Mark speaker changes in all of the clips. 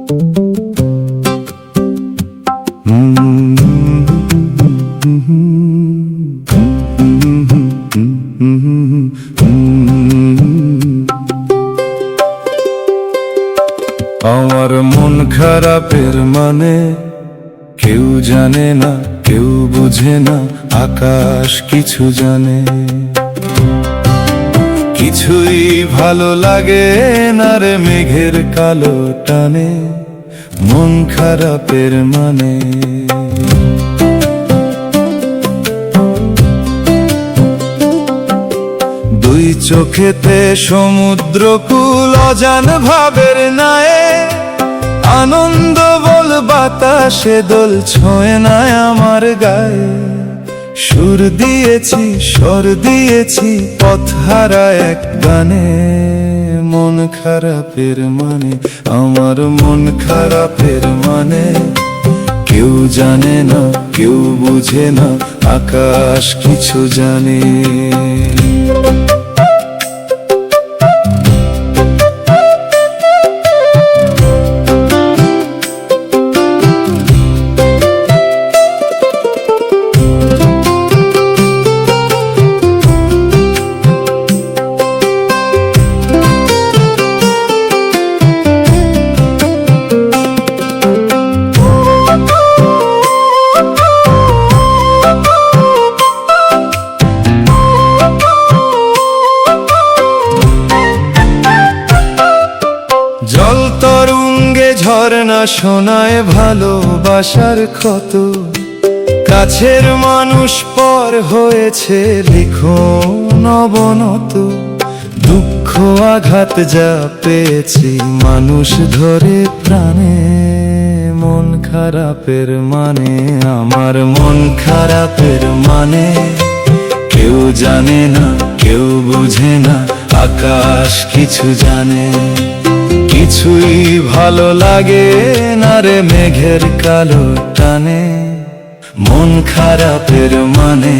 Speaker 1: আমার মন খারাপের মানে কেউ জানে না, কেউ বুঝে না, আকাশ কিছু জানে। কিছুই ভালো লাগে না রে মেঘের কালো টানে, মন খারাপের মানে। দুই চোখেতে সমুদ্র কুল অজান ভাবের নায়ে, আনন্দ বল বাতাসে দোল ছোঁয় না আমার গায়ে। সুর দিয়েছি স্বর দিয়েছি পথহারা এক গানে, মন খারাপের মানে, আমার মন খারাপের মানে। কেউ জানে না, কেউ বুঝে না, আকাশ কিছু জানে। জল তরঙ্গে ঝরনা শোনায় ভালোবাসার ক্ষত, কাছের মানুষ পর হয়েছে লিখন অবনত। দুঃখ আঘাত যা পেয়েছি মানুষ ধরে প্রাণে, মন খারাপের মানে, আমার মন খারাপের মানে। কেউ জানে না, কেউ বুঝে না, আকাশ কিছু জানে। কিছুই ভালো লাগে না রে মেঘের কালো টানে, মন খারাপের মানে,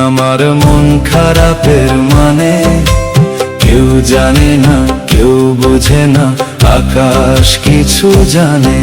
Speaker 1: আমার মন খারাপের মানে। কেউ জানে না, কেউ বোঝে না, আকাশ কিছু জানে।